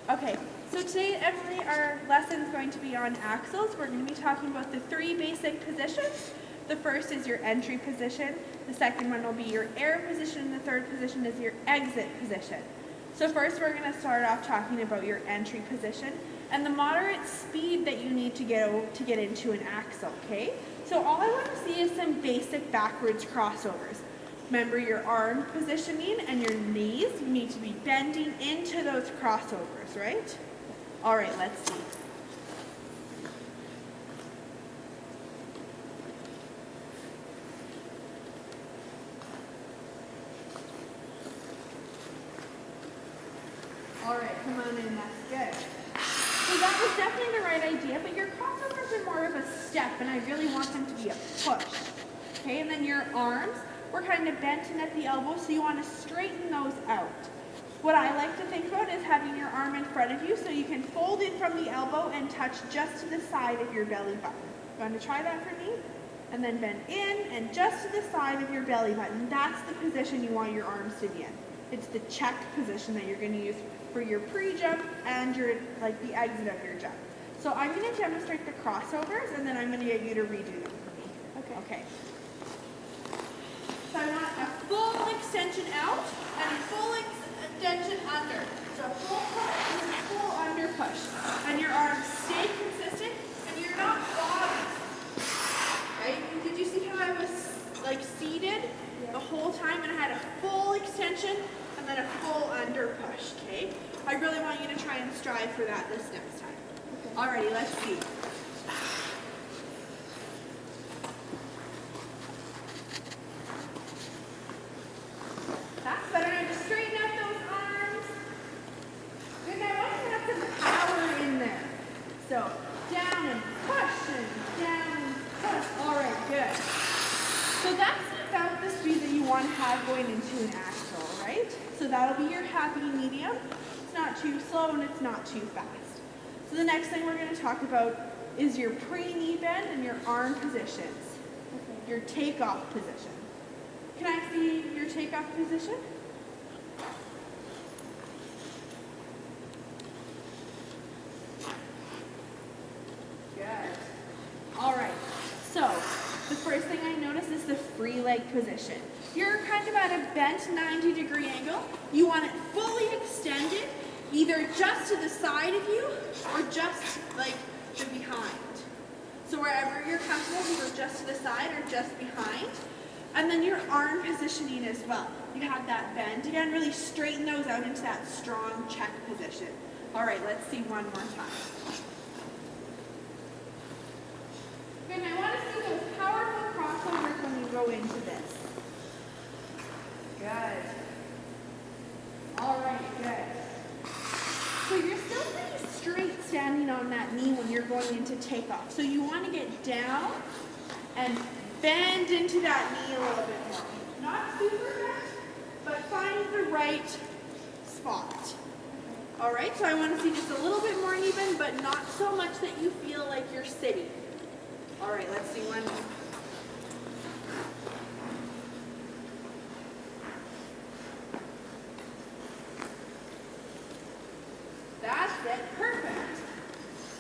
Okay, so today, Emily, our lesson is going to be on axles. We're going to be talking about the three basic positions. The first is your entry position, the second one will be your air position, and the third position is your exit position. So first we're going to start off talking about your entry position and the moderate speed that you need to get into an axle, okay? So all I want to see is some basic backwards crossovers. Remember your arm positioning and your knees, you need to be bending into those crossovers, right? All right, let's see. All right, come on in, that's good. So that was definitely the right idea, but your crossovers are more of a step, and I really want them to be a push. Okay, and then your arms, we're kind of bent in at the elbow, so you want to straighten those out. What I like to think about is having your arm in front of you so you can fold in from the elbow and touch just to the side of your belly button. You want to try that for me? And then bend in and just to the side of your belly button. That's the position you want your arms to be in. It's the check position that you're going to use for your pre-jump and your the exit of your jump. So I'm going to demonstrate the crossovers, and then I'm going to get you to redo them for me. Okay. So I want a full extension out and a full extension under. So full push and a full under push. And your arms stay consistent and you're not bobbing. Right? Did you see how I was seated the whole time and I had a full extension and then a full under push, okay? I really want you to try and strive for that this next time. Okay. Alrighty, let's see. That's better. Now just straighten out those arms. Good. Now I want you to have some power in there. So down and push and down and push. Alright, good. So that's about the speed that you want to have going into an axle, right? So that'll be your happy medium. It's not too slow and it's not too fast. So the next thing we're going to talk about is your pre-knee bend and your arm positions. Okay. Your takeoff position. Can I see your takeoff position? Good. All right. So the first thing I notice is the free leg position. You're kind of at a bent 90-degree angle. You want it fully extended, either just to the side of you or just the behind. So wherever you're comfortable, either just to the side or just behind. And then your arm positioning as well. You have that bend. Again, really straighten those out into that strong check position. All right, let's see one more time. Good, and I want to see those powerful crossovers when you go into this. Good. All right, good. So you're still pretty straight standing on that knee when you're going into takeoff. So you want to get down and bend into that knee a little bit more. Not super bent, but find the right spot. All right, so I want to see just a little bit more even, but not so much that you feel like you're sitting. All right, let's see one more. That's it, perfect.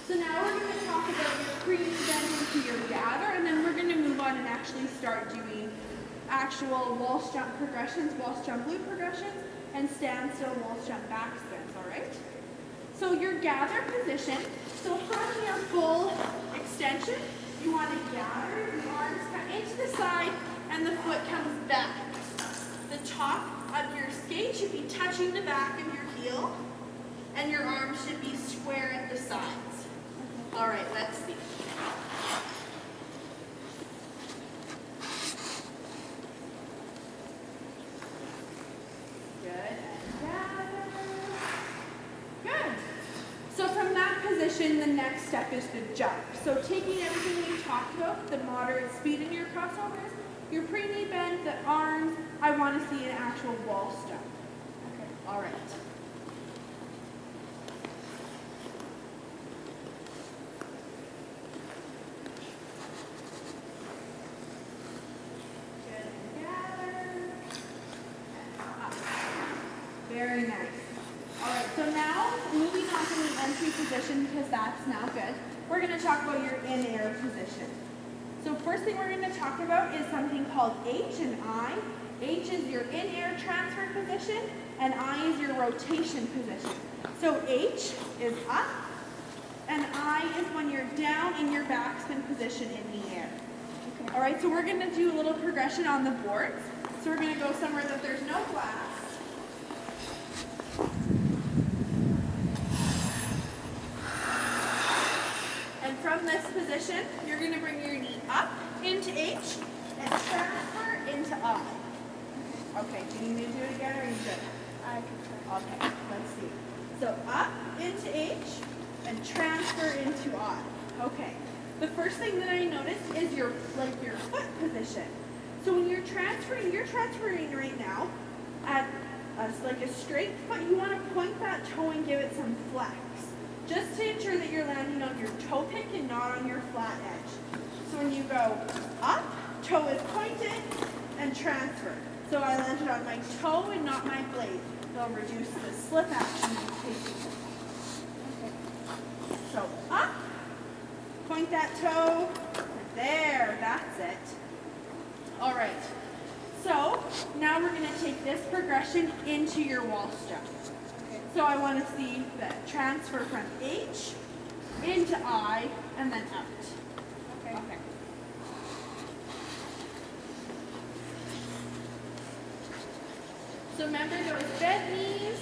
So now we're going to talk about your pre-knee bend into your gather, and then we're going to move on and actually start doing actual Walsh jump progressions, Walsh jump loop progressions, and standstill Walsh jump back spins, all right? So your gather position, so from your full extension, you want to gather, the arms come into the side, and the foot comes back. The top of your skate should be touching the back of your heel, and your arms should be square at the sides. All right, let's see. Good, and gather. Good. So from that position, the next step is the jump. So taking everything we talked about, the moderate speed in your crossovers, your pre-knee bend, the arms, I want to see an actual Walsh jump. Okay, all right. Very nice. All right, so now moving on entry position because that's now good. We're going to talk about your in-air position. So first thing we're going to talk about is something called H and I. H is your in-air transfer position, and I is your rotation position. So H is up, and I is when you're down in your backspin position in the air. Okay. All right, so we're going to do a little progression on the boards. So we're going to go somewhere that there's no glass. And from this position, you're going to bring your knee up into H and transfer into I. Okay, do you need to do it again or are you good? I can try. Okay, let's see. So up into H and transfer into I. Okay. The first thing that I noticed is your foot position. So when you're transferring right now at like a straight foot. You want to point that toe and give it some flex, just to ensure that you're landing on your toe pick and not on your flat edge. So when you go up, toe is pointed and transfer. So I landed on my toe and not my blade. They'll reduce the slip action I'm taking. Okay. So up, point that toe, there, that's it. All right, so now we're gonna take this progression into your wall step. Okay. So I wanna see the transfer from H into I and then out. Okay. Okay. So remember those bent knees.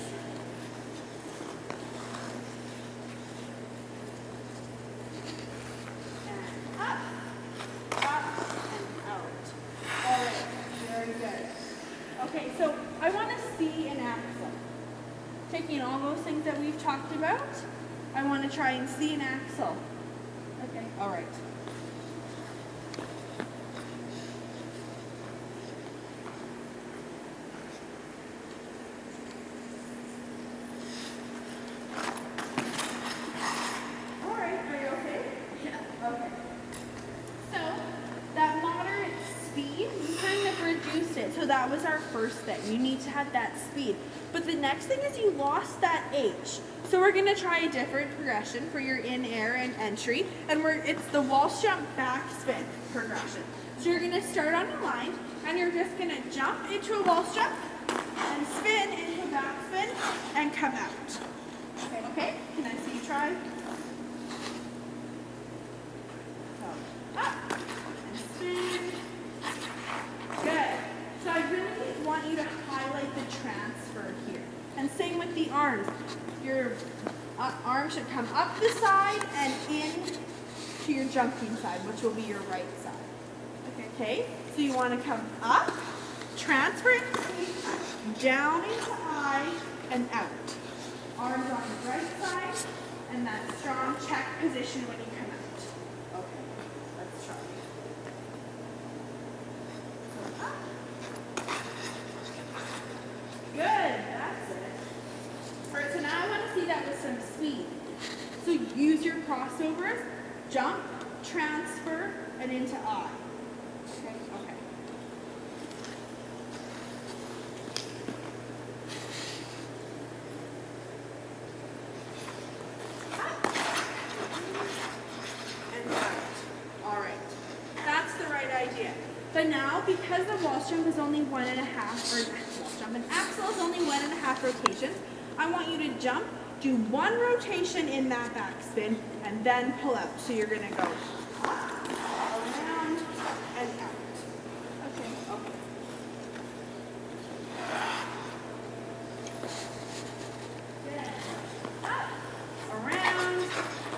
And up, and out. All right, very good. Okay, so I want to see an axle. Taking all those things that we've talked about, I want to try and see an axle. Okay, all right. Okay. So that moderate speed, we kind of reduced it. So that was our first thing. You need to have that speed. But the next thing is you lost that H. So we're going to try a different progression for your in-air and entry. And it's the waltz jump backspin progression. So you're going to start on a line and you're just going to jump into a waltz jump and spin into a backspin and come out. Okay? Can I see you try? Up and spin. Good. So I really want you to highlight the transfer here. And same with the arms. Your arm should come up the side and in to your jumping side, which will be your right side. Okay? So you want to come up, transfer it, down into I, and out. Arms on the right side, and that strong check position when you come out. Okay. Let's try. So up. Good, that's it. All right, so now I want to see that with some speed. So use your crossovers, jump, transfer, and into I. Okay, okay. Up. And out. All right. That's the right idea. But now, because the waltz jump is only 1.5, an axle is only 1.5 rotations, I want you to jump, do 1 rotation in that backspin, and then pull out. So you're going to go up, around, and out. Okay, okay. Good. Up, around,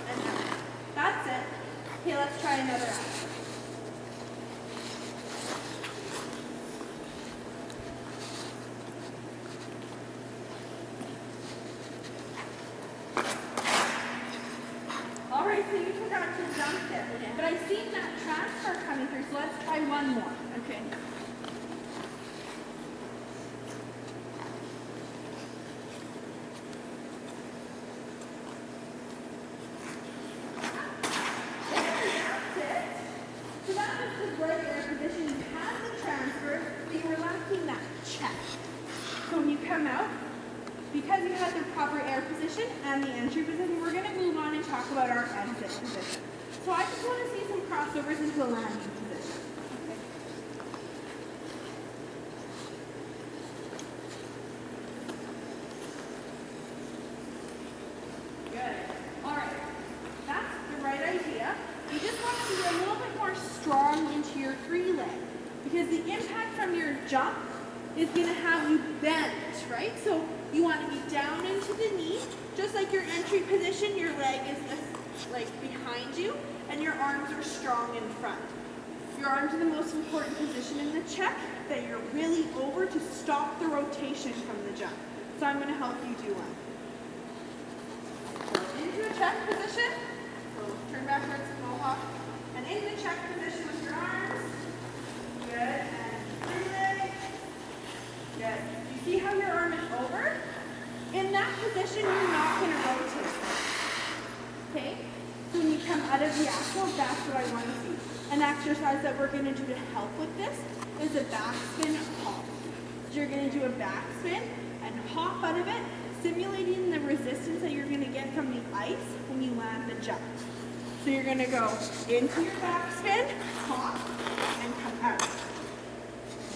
and out. That's it. Okay, let's try another axle. So you forgot to jump there, but I've seen that transfer coming through, so let's try one more. Okay. That's it. So that was the right air position. You had the transfer, but you were lacking that check. So when you come out, because you had the proper air position and the entry position, we're going to move on and talk about our exit position. So I just want to see some crossovers into a landing position. Okay. Good. All right. That's the right idea. You just want to be a little bit more strong into your free leg because the impact from your jump is going to have you bent, right? So you want to be down into the knee, just like your entry position, your leg is like behind you and your arms are strong in front. Your arms are the most important position in the check that you're really over to stop the rotation from the jump. So I'm going to help you do one. So into a check position, so turn backwards, mohawk, and into the check position with your arms. Good, and free leg. Good. You see how your arm is over? In that position, you're not going to rotate. Okay? So when you come out of the axle, that's what I want to see. An exercise that we're going to do to help with this is a backspin hop. So you're going to do a backspin and hop out of it, simulating the resistance that you're going to get from the ice when you land the jump. So you're going to go into your backspin, hop, and come out.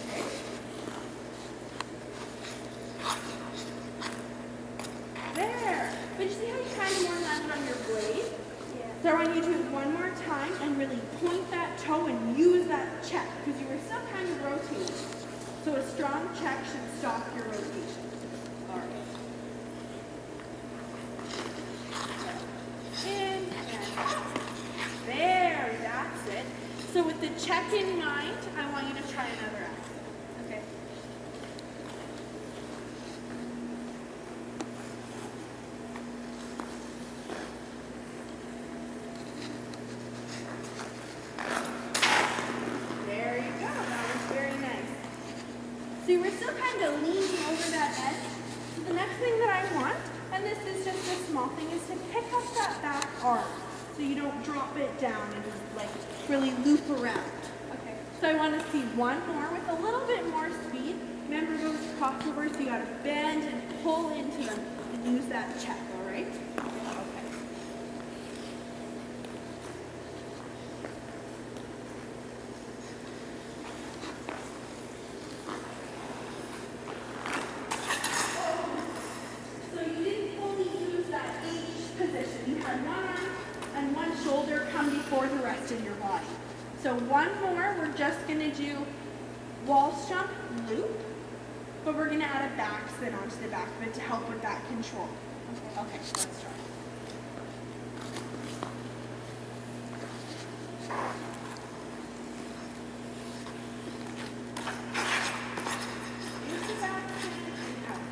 Okay? There. But you see how you kind of more landed on your blade? Yeah. So I want you to do it one more time and really point that toe and use that check because you were still kind of rotating. So a strong check should stop your rotation. All right. In and out. There, that's it. So with the check in mind, I want you to try another axel. Okay. There you go. That was very nice. So you were still kind of leaning over that edge. So the next thing that I want, and this is just a small thing, is to pick up that back arm so you don't drop it down and just like really loop around. Okay. So I want to see one more with a little bit more speed. Remember those crossovers, so you got to bend and pull into them and use that check, all right? Okay. So you didn't fully use that H position. You had one arm and one shoulder come before the rest of your body. So one more, we're just going to do wall jump loop, but we're going to add a backspin onto the back of it to help with that control. Okay, let's try. Use the backspin and out.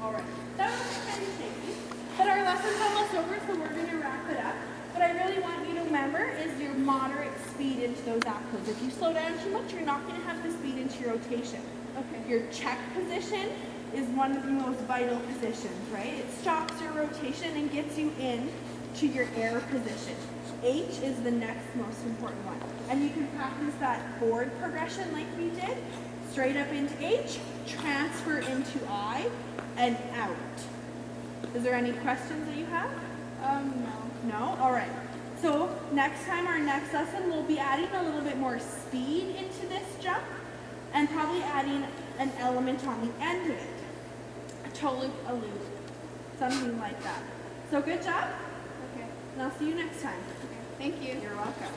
All right, that was kind of shaky, but our lesson's almost over, so we're going to wrap it up. What I really want you to remember is your moderate speed into those axles. If you slow down too much, you're not going to have the speed into your rotation. Okay. Your check position is one of the most vital positions, right? It stops your rotation and gets you in to your air position. H is the next most important one. And you can practice that board progression like we did. Straight up into H, transfer into I, and out. Is there any questions that you have? No. No? All right. So next time, our next lesson, we'll be adding a little bit more speed into this jump and probably adding an element on the end of it. A toe loop, a loop, something like that. So good job. Okay. And I'll see you next time. Okay. Thank you. You're welcome.